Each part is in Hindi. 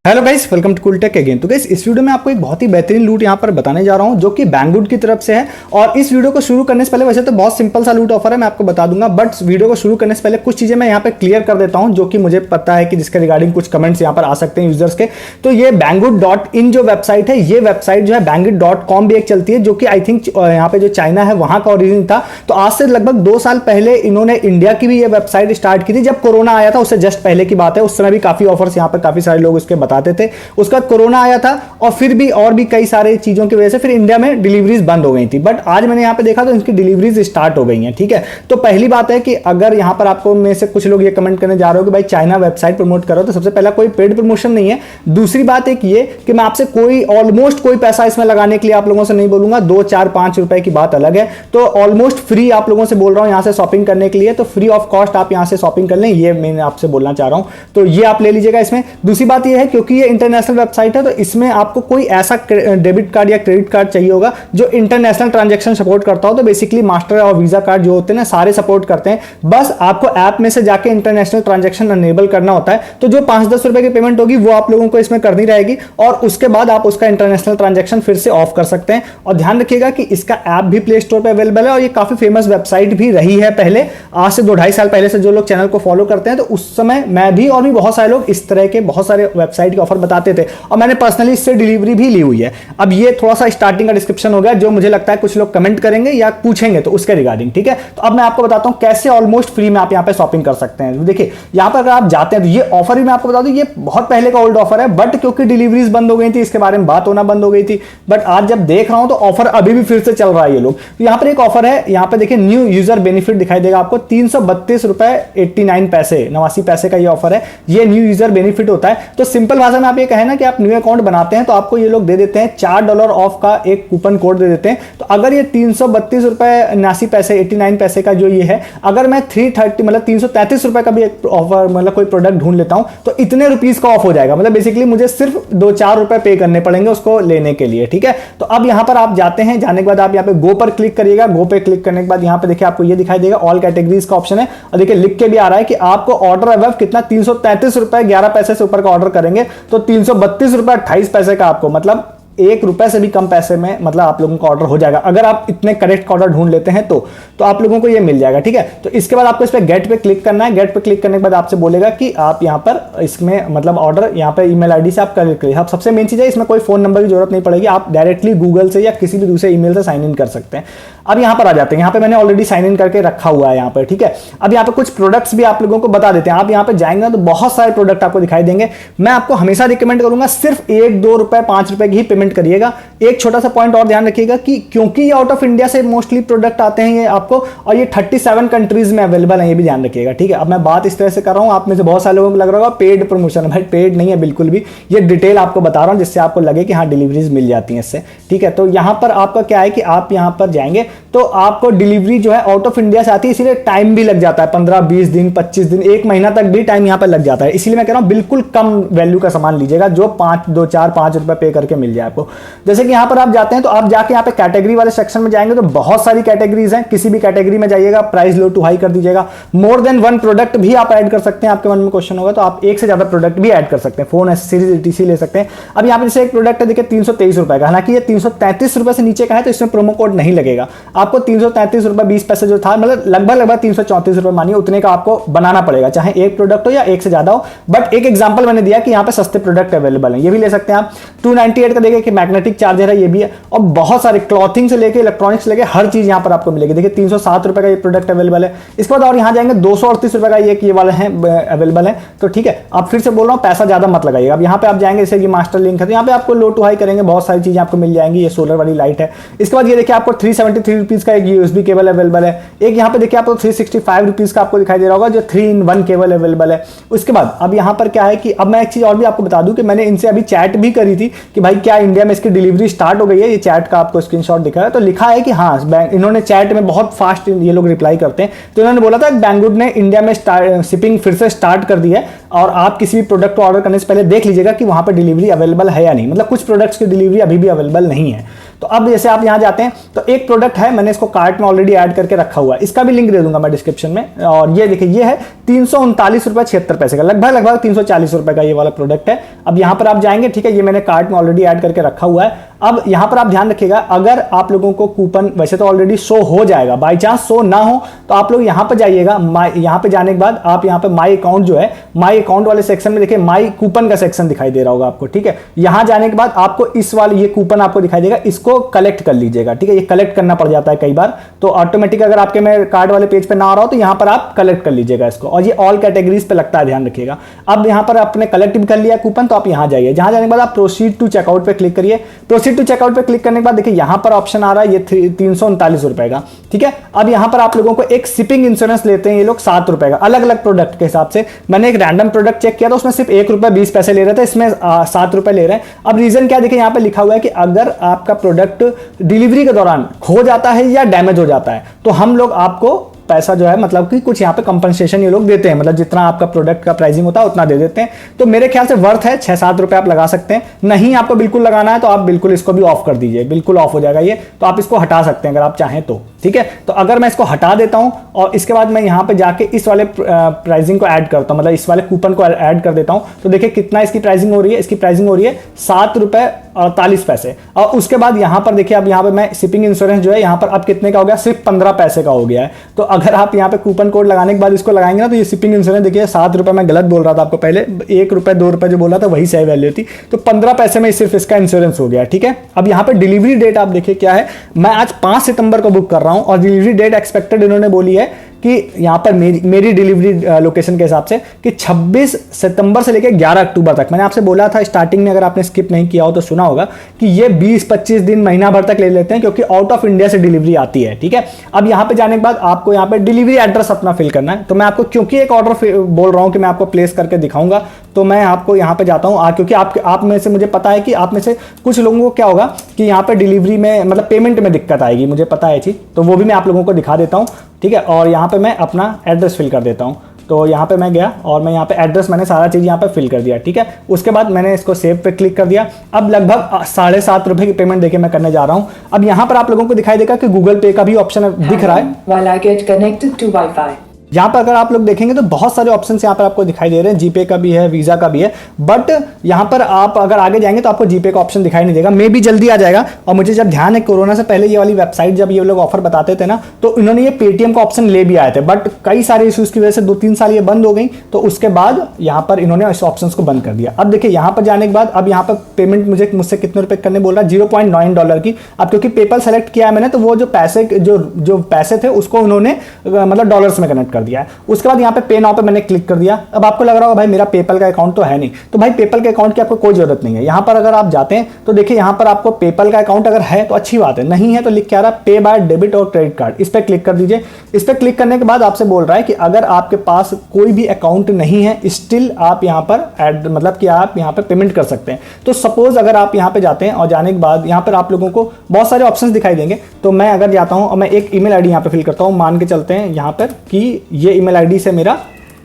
Hello guys, welcome to Cool Tech again. तो गाइस, इस वीडियो में आपको एक बहुत ही बेहतरीन लूट यहाँ पर बताने जा रहा हूँ जो कि बैंगवुड की तरफ से है। और इस वीडियो को शुरू करने से पहले वैसे तो बहुत सिंपल सा लूट ऑफर है, मैं आपको बता दूंगा, बट वीडियो को शुरू करने से पहले कुछ चीजें मैं यहाँ पे क्लियर कर देता हूँ जो कि मुझे पता है कि जिसके रिगार्डिंग कुछ कमेंट्स यहाँ पर आ सकते हैं यूजर्स के। तो ये बैंगवुड.इन जो वेबसाइट है, ये वेबसाइट जो है बैंगवुड.com भी एक चलती है जो कि आई थिंक यहाँ पे जो चाइना है वहां का ओरिजिन था। तो आज से लगभग 2 साल पहले इन्होंने इंडिया की भी ये वेबसाइट स्टार्ट की थी, जब कोरोना आया था, उससे जस्ट पहले की बात है। उस समय भी काफी ऑफर्स यहाँ पर काफी सारे लोग उसके बताते थे। उसका कोरोना आया था और फिर भी और भी कई सारे चीजों की वजह से फिर इंडिया में डिलीवरीज बंद हो गई थी, बट आज मैंने यहां पे देखा तो इनकी डिलीवरीज स्टार्ट हो गई हैं। ठीक है, तो पहली बात है कि अगर यहां पर आपको में से कुछ लोग ये कमेंट करने जा रहे हो कि भाई चाइना वेबसाइट प्रमोट करो, तो सबसे पहला कोई पेड प्रमोशन नहीं है। दूसरी बात एक ये कि मैं आपसे कोई ऑलमोस्ट कोई पैसा इसमें लगाने के लिए आप लोगों से नहीं बोलूंगा। 2, 4, 5 रुपए की बात अलग है। तो ऑलमोस्ट फ्री आप लोगों से बोल रहा हूं यहां से शॉपिंग करने के लिए, तो फ्री ऑफ कॉस्ट आप यहां से शॉपिंग कर लें, ये मैं आपसे बोलना चाह रहा हूं। तो ये आप ले लीजिएगा इसमें। दूसरी बात ये है क्योंकि ये इंटरनेशनल वेबसाइट है, तो इसमें आपको कोई ऐसा डेबिट कार्ड या क्रेडिट कार्ड चाहिए होगा जो इंटरनेशनल ट्रांजैक्शन सपोर्ट करता हो। तो बेसिकली मास्टर और वीजा कार्ड जो होते हैं ना, सारे सपोर्ट करते हैं। बस आपको ऐप में से जाके इंटरनेशनल ट्रांजैक्शन अनेबल करना होता है। तो जो 5-10 रुपए की पेमेंट होगी वो आप लोगों को इसमें करनी रहेगी और उसके बाद आप उसका इंटरनेशनल ट्रांजैक्शन फिर से ऑफ कर सकते हैं। और ध्यान रखिएगा कि इसका ऐप भी प्ले स्टोर पर अवेलेबल है और ये काफी फेमस वेबसाइट भी रही है पहले। आज से 2-2.5 साल पहले से जो लोग चैनल को फॉलो करते हैं, तो उस समय मैं भी और भी बहुत सारे लोग इस तरह के बहुत सारे वेबसाइट के ऑफर बताते थे और मैंने पर्सनली इससे डिलीवरी भी ली हुई है। अब ये थोड़ा सा स्टार्टिंग का डिस्क्रिप्शन हो गया, जो मुझे लगता है कुछ लोग कमेंट करेंगे या पूछेंगे तो उसके रिगार्डिंग। ठीक है, तो अब मैं आपको बताता हूं कैसे ऑलमोस्ट फ्री में आप यहां पे शॉपिंग कर सकते हैं। देखिए, यहां पर अगर आप जाते हैं तो ये ऑफर भी मैं आपको बता दूं, ये बहुत पहले का ओल्ड ऑफर है, बट क्योंकि डिलीवरीज बंद हो गई थी, इसके बारे में बात होना बंद हो गई थी। बट आज जब देख रहा हूं तो ऑफर अभी भी फिर से चल रहा है ये लोग। तो यहां पर एक ऑफर है, यहां पर देखिए न्यू यूजर बेनिफिट दिखाई देगा आपको, 332 रुपए 89 पैसे 89 पैसे का ये ऑफर है। ये न्यू यूजर बेनिफिट होता है। तो सिंपल भाषा में आप ये कहें ना कि आप न्यू अकाउंट बनाते हैं तो आपको ये लोग दे देते हैं $4 ऑफ का एक कूपन कोड दे देते हैं। तो अगर ये 332 रुपए 89 पैसे 89 पैसे का जो ये है, अगर मैं 330 मतलब 333 रुपए का भी एक ऑफर मतलब कोई प्रोडक्ट ढूंढ लेता हूं तो इतने रुपीस का ऑफ हो जाएगा। मतलब बेसिकली मुझे सिर्फ 2-4 रुपए पे करने पड़ेंगे उसको लेने के लिए। ठीक है, तो अब यहां पर आप जाते हैं, जाने के बाद आप यहां पे गो पर क्लिक करिएगा। गो पे क्लिक करने के बाद यहां पे देखिए आपको ये दिखाई देगा ऑल कैटेगरीज का ऑप्शन है और देखिए लिख के भी आ रहा है कि आपको ऑर्डर अबव कितना 333 रुपए 11 पैसे से ऊपर का ऑर्डर करेंगे तो 332 रुपए 28 पैसे का आपको मतलब 1 रुपए से भी कम पैसे में मतलब आप लोगों का ऑर्डर हो जाएगा। अगर आप इतने करेक्ट ऑर्डर ढूंढ लेते हैं तो आप लोगों को ये मिल जाएगा। ठीक है, तो इसके बाद आपको इस पे गेट पे क्लिक करना है। गेट पे क्लिक करने के बाद आपसे बोलेगा कि आप यहां पर इसमें मतलब ऑर्डर यहां पे ईमेल आईडी से आप कर करिए। आप सबसे मेन चीज है, इसमें कोई फोन नंबर की जरूरत नहीं पड़ेगी, आप डायरेक्टली गूगल से या किसी भी दूसरे ईमेल से साइन इन कर सकते हैं। अब यहां पर आ जाते हैं, यहां पे मैंने ऑलरेडी साइन इन करके रखा हुआ है यहां पर। ठीक है, अब यहां पे कुछ प्रोडक्ट्स भी आप लोगों को बता देते हैं। आप यहां पे जाएंगे तो बहुत सारे प्रोडक्ट आपको दिखाई देंगे। मैं आपको हमेशा रिकमेंड करूंगा सिर्फ 1-2 रुपए 5 रुपए की ही पेमेंट करिएगा। एक छोटा सा पॉइंट और ध्यान रखिएगा कि क्योंकि ये आउट ऑफ इंडिया से मोस्टली प्रोडक्ट आते हैं ये आपको, और ये 37 कंट्रीज में अवेलेबल है, ये भी ध्यान रखिएगा। ठीक है, अब मैं बात इस तरह से कर रहा हूं, आप में से बहुत सारे लोगों को लग रहा होगा पेड प्रमोशन है। भाई पेड नहीं है बिल्कुल भी, ये डिटेल आपको बता रहा हूं जिससे आपको लगे कि हाँ डिलीवरीज मिल जाती है इससे। ठीक है, तो यहां पर आपका क्या है कि आप यहां पर जाएंगे तो आपको डिलीवरी जो है आउट ऑफ इंडिया से आती है, इसीलिए टाइम भी लग जाता है, 15-20 दिन 25 दिन 1 महीना तक भी टाइम यहां पर लग जाता है। इसीलिए मैं कह रहा हूं बिल्कुल कम वैल्यू का सामान लीजिएगा जो 2-4-5 रुपए पे करके मिल जाए आपको। जैसे कि यहां पर आप जाते हैं तो आप जाके यहाँ पे कैटेगरी वाले सेक्शन में जाएंगे तो बहुत सारी कैटेगरीज हैं, किसी भी कैटेगरी में जाइएगा, प्राइस लो टू हाई कर दीजिएगा। मोर देन 1 प्रोडक्ट भी आप ऐड कर सकते हैं। आपके मन में क्वेश्चन होगा तो आप एक से ज्यादा प्रोडक्ट भी ऐड कर सकते हैं, फोन एसेसरीज etc ले सकते हैं। अब यहाँ पे जैसे एक प्रोडक्ट है देखिए 323 रुपए का, हालांकि ये 333 रुपए से नीचे का है तो इसमें प्रोमो कोड नहीं लगेगा। आपको 333 रुपए 20 पैसे जो था मतलब लगभग 334 रुपए मानिए उतने का आपको बनाना पड़ेगा, चाहे एक प्रोडक्ट हो या एक से ज्यादा हो। बट एक एग्जांपल मैंने दिया कि यहाँ पे सस्ते प्रोडक्ट अवेलेबल है, ये भी ले सकते हैं आप। 298 का देखिए कि मैग्नेटिक चार्जर है, ये भी है। और बहुत सारे क्लॉथिंग से लेके इलेक्ट्रॉनिक्स से लेके हर चीज यहां पर आपको मिलेगी। देखिए 307 रुपए का ये प्रोडक्ट अवेलेबल है। इसके बाद और यहां जाएंगे 238 रुपए का ये वाले हैं अवेलेबल है। तो ठीक है, आप फिर से बोल रहा हूं पैसा ज्यादा मत लगाइएगा। अब यहां पे आप जाएंगे जैसे कि मास्टर लिंक है तो यहां पे आपको लो टू हाई करेंगे, बहुत सारी चीजें आपको मिल जाएंगी। ये सोलर वाली लाइट है। इसके बाद ये देखिए आपको 373 रुपीज का एक यूएसबी केबल अवेलेबल है। एक यहां पे देखिए आपको 365 रुपीज का आपको दिखाई दे रहा होगा जो 3-in-1 केबल अवेलेबल है। उसके बाद अब यहां पर क्या है कि अब मैं एक चीज और भी आपको बता दूं कि मैंने इनसे अभी चैट भी करी थी कि भाई क्या इंडिया में इसकी डिलीवरी स्टार्ट हो गई है। ये चैट का आपको स्क्रीनशॉट दिखा है तो लिखा है कि हाँ इन्होंने चैट में बहुत फास्ट ये लोग रिप्लाई करते हैं। तो इन्होंने बोला था बैंगवुड ने इंडिया में शिपिंग फिर से स्टार्ट कर दी है और आप किसी भी प्रोडक्ट को ऑर्डर करने से पहले देख लीजिएगा कि वहां पर डिलीवरी अवेलेबल है या नहीं। मतलब कुछ प्रोडक्ट्स की डिलीवरी अभी भी अवेलेबल नहीं है। तो अब जैसे आप यहाँ जाते हैं तो एक प्रोडक्ट है, मैंने इसको कार्ट में ऑलरेडी ऐड करके रखा हुआ है, इसका भी लिंक दे दूंगा मैं डिस्क्रिप्शन में। और ये देखिए ये है 339 रुपये 76 पैसे का, लगभग 340 रुपए का ये वाला प्रोडक्ट है। अब यहाँ पर आप जाएंगे, ठीक है, ये मैंने कार्ट में ऑलरेडी ऐड करके रखा हुआ है। अब यहाँ पर आप ध्यान रखिएगा, अगर आप लोगों को कूपन वैसे तो ऑलरेडी शो हो जाएगा, बाई चांस शो ना हो तो आप लोग यहाँ पर जाइएगा। यहाँ पे जाने के बाद आप यहाँ पे माई अकाउंट जो है, माई अकाउंट वाले सेक्शन में देखिए माई कूपन का सेक्शन दिखाई दे रहा होगा आपको, ठीक है। यहाँ जाने के बाद आपको इस वाले ये कूपन आपको दिखाई देगा, इसको कलेक्ट कर लीजिएगा, ठीक है। ये कलेक्ट करना पड़ जाता है कई बार, तो ऑटोमेटिक अगर आपके में कार्ड वाले पेज पे ना आ रहा हो तो यहाँ पर आप कलेक्ट कर लीजिएगा इसको, और ये ऑल कैटेगरीज पे लगता है, ध्यान रखिएगा। अब यहाँ पर आपने कलेक्ट भी कर लिया कूपन, तो आप यहाँ जाइए, जहाँ जाने के बाद आप प्रोसीड टू चेकआउट पे क्लिक करिए। प्रोसीड टू चेकआउट पे क्लिक करने के बाद देखिए यहाँ पर ऑप्शन आ रहा है ये 339 रुपए का, ठीक है। अब यहाँ पर आप लोगों को एक शिपिंग इंश्योरेंस लेते हैं ये लोग 7 रुपए का, अलग अलग प्रोडक्ट के हिसाब से। मैंने एक रैंडम प्रोडक्ट चेक किया था, उसमें सिर्फ 1 रुपए 20 पैसे ले रहे थे, इसमें 7 रुपए ले रहे हैं। अब रीजन क्या, देखिए यहाँ पे लिखा हुआ है कि अगर आपका प्रोडक्ट डिलीवरी के दौरान खो जाता है या डैमेज हो जाता है तो हम लोग आपको पैसा जो है मतलब कि कुछ यहाँ पे कंपनसेशन ये लोग देते हैं, मतलब जितना आपका प्रोडक्ट का प्राइसिंग होता है उतना दे देते हैं। तो मेरे ख्याल से वर्थ है, 6-7 रुपए आप लगा सकते हैं। नहीं आपको बिल्कुल लगाना है तो आप बिल्कुल इसको भी ऑफ कर दीजिए, बिल्कुल ऑफ हो जाएगा ये, तो आप इसको हटा सकते हैं अगर आप चाहें तो, ठीक है। तो अगर मैं इसको हटा देता हूं और इसके बाद मैं यहाँ पे जाके इस वाले प्राइसिंग को ऐड करता हूं, मतलब इस वाले कूपन को ऐड कर देता हूं, तो देखिए कितना इसकी प्राइसिंग हो रही है, इसकी प्राइसिंग हो रही है 7 रुपए 48 पैसे। और उसके बाद यहाँ पर देखिए, अब यहाँ पे मैं शिपिंग इंश्योरेंस जो है यहाँ पर अब कितने का हो गया, सिर्फ 15 पैसे का हो गया है। तो अगर आप यहाँ पे कूपन कोड लगाने के बाद इसको लगाएंगे ना, तो ये शिपिंग इंश्योरेंस देखिए 7 रुपए, मैं गलत बोल रहा था आपको पहले, 1 रुपए 2 रुपए जो बोला था वही सही वैल्यू थी, तो 15 पैसे में सिर्फ इसका इंश्योरेंस हो गया, ठीक है। अब यहाँ पे डिलीवरी डेट आप देखिए क्या है, मैं आज 5 सितंबर को बुक कर रहा हूँ और डिलीवरी डेट एक्सपेक्टेड इन्होंने बोली है कि यहाँ पर मेरी डिलीवरी लोकेशन के हिसाब से कि 26 सितंबर से लेकर 11 अक्टूबर तक। मैंने आपसे बोला था स्टार्टिंग में, अगर आपने स्किप नहीं किया हो तो सुना होगा कि ये 20-25 दिन महीना भर तक ले लेते हैं, क्योंकि आउट ऑफ इंडिया से डिलीवरी आती है, ठीक है। अब यहाँ पे जाने के बाद आपको यहाँ पे डिलीवरी एड्रेस अपना फिल करना है। तो मैं आपको क्योंकि एक ऑर्डर बोल रहा हूँ कि मैं आपको प्लेस करके दिखाऊंगा, तो मैं आपको यहाँ पे जाता हूँ, क्योंकि आप में से मुझे पता है कि आप में से कुछ लोगों को क्या होगा कि यहाँ पे डिलीवरी में मतलब पेमेंट में दिक्कत आएगी, मुझे पता है चीज, तो वो भी मैं आप लोगों को दिखा देता हूँ, ठीक है। और यहाँ पे मैं अपना एड्रेस फिल कर देता हूँ। तो यहाँ पे मैं गया और मैं यहाँ पे एड्रेस, मैंने सारा चीज़ यहाँ पे फिल कर दिया, ठीक है। उसके बाद मैंने इसको सेव पे क्लिक कर दिया। अब लगभग 7.5 रुपए की पेमेंट देखिए मैं करने जा रहा हूँ। अब यहाँ पर आप लोगों को दिखाई देगा कि गूगल पे का भी ऑप्शन दिख रहा है। While I get connected to Wi-Fi. यहाँ पर अगर आप लोग देखेंगे तो बहुत सारे ऑप्शंस यहाँ पर आपको दिखाई दे रहे हैं, जीपे का भी है, वीजा का भी है, बट यहाँ पर आप अगर आगे जाएंगे तो आपको जीपे का ऑप्शन दिखाई नहीं देगा, मे भी जल्दी आ जाएगा। और मुझे जब ध्यान है कोरोना से पहले ये वाली वेबसाइट जब ये लोग ऑफर बताते थे ना, तो इन्होंने ये पेटीएम का ऑप्शन ले भी आए थे, बट कई सारे इश्यूज की वजह से 2-3 साल ये बंद हो गई, तो उसके बाद यहाँ पर इन्होंने इस ऑप्शन को बंद कर दिया। अब देखिए यहाँ पर जाने के बाद अब यहाँ पर पेमेंट मुझसे कितने रुपए करने बोल रहा है, $0.9 की। अब क्योंकि पेपल सेलेक्ट किया है मैंने, तो वो जो पैसे थे उसको उन्होंने मतलब डॉलर्स में कन्वर्ट कर दिया है। उसके बाद यहाँ पे पे नाउ पे मैंने क्लिक कर दिया। अब आपको लग रहा होगा भाई मेरा पेपल का अकाउंट तो है नहीं, तो भाई पेपल के अकाउंट की आपको कोई जरूरत नहीं है। यहाँ पर अगर आप जाते हैं तो देखिए यहाँ पर आपको पेपल का अकाउंट अगर है तो अच्छी बात है, नहीं है तो लिख के आ रहा है पे बाय डेबिट और क्रेडिट कार्ड, इस पर क्लिक कर दीजिए। इस पर क्लिक करने के बाद आपसे बोल रहा है कि अगर आपके पास कोई भी अकाउंट नहीं है स्टिल आप यहाँ पर मतलब कि आप यहाँ पर पेमेंट कर सकते हैं। तो सपोज अगर आप यहाँ पे जाते हैं और जाने के बाद यहाँ पर आप लोगों को बहुत सारे ऑप्शंस दिखाई देंगे, तो मैं अगर जाता हूँ और मैं एक ईमेल आईडी यहाँ पे फिल करता हूँ, मान के चलते हैं यहाँ पर कि ये ईमेल आईडी से मेरा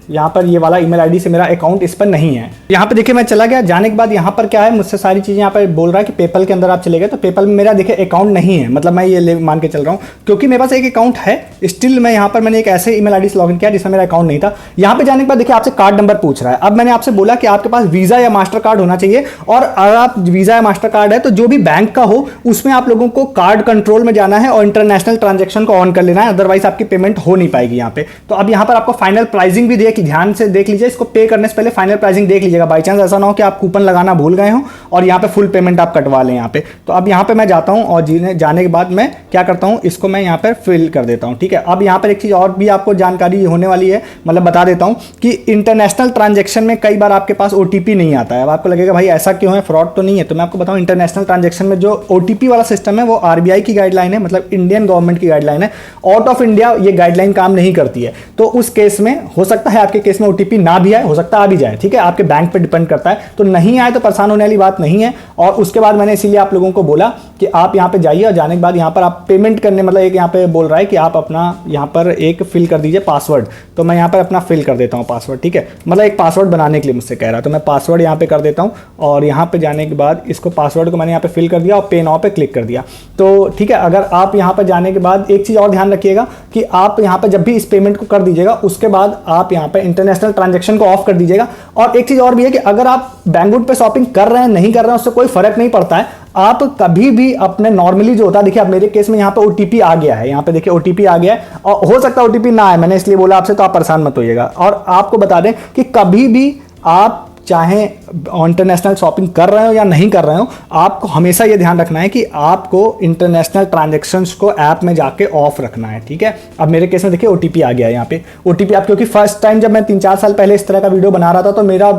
यहाँ पर ये वाला ईमेल आईडी से मेरा अकाउंट इस पर नहीं है। यहाँ पे देखिए मैं चला गया, जाने के बाद यहाँ पर क्या है मुझसे सारी चीज़ें यहाँ पर बोल रहा है कि पेपल के अंदर आप चले गए, तो पेपल में मेरा देखिए अकाउंट नहीं है, मतलब मैं ये मान के चल रहा हूँ क्योंकि मेरे पास एक अकाउंट है स्टिल मैं यहाँ पर मैंने एक ऐसे ईमेल आईडी से लॉगिन किया जिसमें मेरा अकाउंट नहीं था। यहाँ पे जाने के बाद देखिए आपसे कार्ड नंबर पूछ रहा है। अब मैंने आपसे बोला कि आपके पास वीजा या मास्टर कार्ड होना चाहिए, और अगर आप वीजा या मास्टर कार्ड है तो जो भी बैंक का हो उसमें आप लोगों को कार्ड कंट्रोल में जाना है और इंटरनेशनल ट्रांजेक्शन को ऑन कर लेना है, अदरवाइज आपकी पेमेंट हो नहीं पाएगी यहाँ पे। तो अब यहाँ पर आपको फाइनल प्राइसिंग भी ध्यान से देख लीजिए, इसको पे करने से पहले फाइनल प्राइसिंग देख लीजिएगा, बाई चांस ऐसा ना हो कि आप कूपन लगाना भूल गए हो और यहाँ पे फुल पेमेंट आप कटवा लें यहाँ पे। तो अब यहाँ पे मैं जाता हूँ और जाने के बाद मैं क्या करता हूँ, इसको मैं यहाँ पर फिल कर देता हूँ, ठीक है। अब यहाँ पर एक चीज़ और भी आपको जानकारी होने वाली है, मतलब बता देता हूँ कि इंटरनेशनल ट्रांजेक्शन में कई बार आपके पास OTP नहीं आता है। अब आपको लगेगा भाई ऐसा क्यों है, फ्रॉड तो नहीं है, तो मैं आपको बताऊँ इंटरनेशनल ट्रांजेक्शन में जो OTP वाला सिस्टम है वो RBI की गाइडलाइन है, मतलब इंडियन गवर्नमेंट की गाइडलाइन है। आउट ऑफ इंडिया ये गाइडलाइन काम नहीं करती है, तो उस केस में हो सकता है आपके केस में OTP ना भी आए, हो सकता है आ भी जाए, ठीक है, आपके बैंक पे डिपेंड करता है। तो नहीं आए तो परेशान होने वाली बात नहीं है। और उसके बाद मैंने इसीलिए आप लोगों को बोला कि कि आप यहाँ पे जाइए और जाने के बाद यहाँ पर आप पेमेंट करने, मतलब एक यहाँ पे बोल रहा है कि आप अपना यहाँ पर एक फिल कर दीजिए पासवर्ड। तो मैं यहाँ पर अपना फिल कर देता हूँ पासवर्ड, ठीक है, मतलब एक पासवर्ड बनाने के लिए मुझसे कह रहा है, तो मैं पासवर्ड यहाँ पे कर देता हूँ। और यहाँ पे जाने के बाद इसको पासवर्ड को मैंने यहाँ पे फिल कर दिया और पे नाउ पे क्लिक कर दिया। तो ठीक है, अगर आप यहाँ पर जाने के बाद एक चीज़ और ध्यान रखिएगा कि आप यहाँ पर जब भी इस पेमेंट को कर दीजिएगा उसके बाद आप यहाँ पे इंटरनेशनल ट्रांजैक्शन को ऑफ कर दीजिएगा। और एक चीज़ और भी है कि अगर आप बैंगवुड पे शॉपिंग कर रहे हैं नहीं कर रहे हैं उससे कोई फर्क नहीं पड़ता है। आप कभी भी अपने नॉर्मली जो होता है, देखिए अब मेरे केस में यहाँ पे ओटीपी आ गया है, यहाँ पे देखिए ओटीपी आ गया है और हो सकता है ओटीपी ना आए, मैंने इसलिए बोला आपसे, तो आप परेशान मत होइएगा। और आपको बता दें कि कभी भी आप चाहे इंटरनेशनल शॉपिंग कर रहे हो या नहीं कर रहे हो, आपको हमेशा ये ध्यान रखना है कि आपको इंटरनेशनल ट्रांजैक्शंस को ऐप में जाके ऑफ रखना है, ठीक है। अब मेरे केस में देखिए ओटीपी आ गया है यहाँ पे, ओटीपी आप, क्योंकि फर्स्ट टाइम जब मैं 3-4 साल पहले इस तरह का वीडियो बना रहा था तो मेरा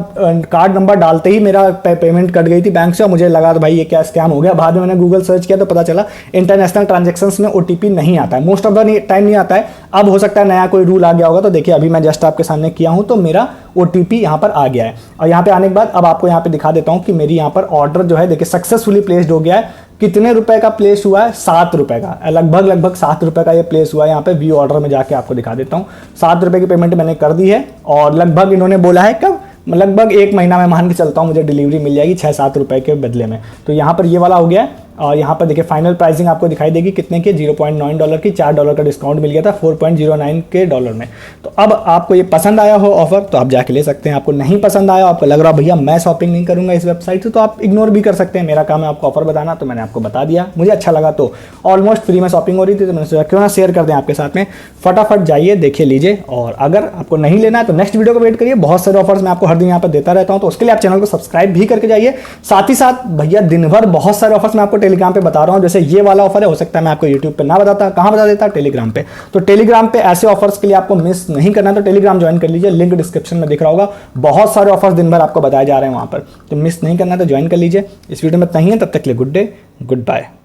कार्ड नंबर डालते ही मेरा पेमेंट कट गई थी बैंक से और मुझे लगा भाई ये क्या स्कैम हो गया। बाद में मैंने गूगल सर्च किया तो पता चला इंटरनेशनल ट्रांजेक्शन्स में ओटीपी नहीं आता है, मोस्ट ऑफ द टाइम नहीं आता है। अब हो सकता है नया कोई रूल आ गया होगा, तो देखिए अभी मैं जस्ट आपके सामने किया हूँ तो मेरा ओटीपी यहाँ पर आ गया है। और यहाँ पे आने के बाद अब आपको यहाँ पे दिखा देता हूँ कि मेरी यहाँ पर ऑर्डर जो है देखिए सक्सेसफुली प्लेस्ड हो गया है। कितने रुपए का प्लेस हुआ है? 7 रुपए का, लगभग 7 रुपए का ये प्लेस हुआ है। यहाँ पे व्यू ऑर्डर में जाके आपको दिखा देता हूँ, 7 रुपए की पेमेंट मैंने कर दी है और लगभग इन्होंने बोला है कब, लगभग 1 महीना में मान के चलता हूँ मुझे डिलीवरी मिल जाएगी 6-7 रुपए के बदले में। तो यहाँ पर ये वाला हो गया है। और यहाँ पर देखिए फाइनल प्राइसिंग आपको दिखाई देगी कितने की, $0.9 की, $4 का डिस्काउंट मिल गया था 4.09 के डॉलर में। तो अब आपको ये पसंद आया हो ऑफर तो आप जाके ले सकते हैं, आपको नहीं पसंद आया, आपको लग रहा भैया मैं शॉपिंग नहीं करूंगा इस वेबसाइट से, तो आप इग्नोर भी कर सकते हैं। मेरा काम है आपको ऑफर बताना, तो मैंने आपको बता दिया, मुझे अच्छा लगा। तो ऑलमोस्ट फ्री में शॉपिंग हो रही थी तो मैंने सोचा क्यों ना शेयर कर दें आपके साथ में। फटाफट जाइए देखिए लीजिए, और अगर आपको नहीं लेना है तो नेक्स्ट वीडियो को वेट करिए, बहुत सारे ऑफर्स मैं आपको हर दिन यहाँ पर देता रहता हूँ, तो उसके लिए आप चैनल को सब्सक्राइब भी करके जाइए। साथ ही साथ भैया दिन भर बहुत सारे ऑफर्स मैं आपको टेलीग्राम पे बता रहा हूँ, जैसे ये वाला ऑफर है, हो सकता है मैं आपको यूट्यूब पे ना बताता, कहां बता देता, टेलीग्राम पे। तो टेलीग्राम पे ऐसे ऑफर्स के लिए आपको मिस नहीं करना है तो टेलीग्राम ज्वाइन कर लीजिए, लिंक डिस्क्रिप्शन में दिख रहा होगा। बहुत सारे ऑफर्स दिन भर आपको बताए जा रहे हैं वहां पर, तो मिस नहीं करना है तो ज्वाइन कर लीजिए। इस वीडियो में इतना ही है, तब तक के लिए गुड डे, गुड बाय।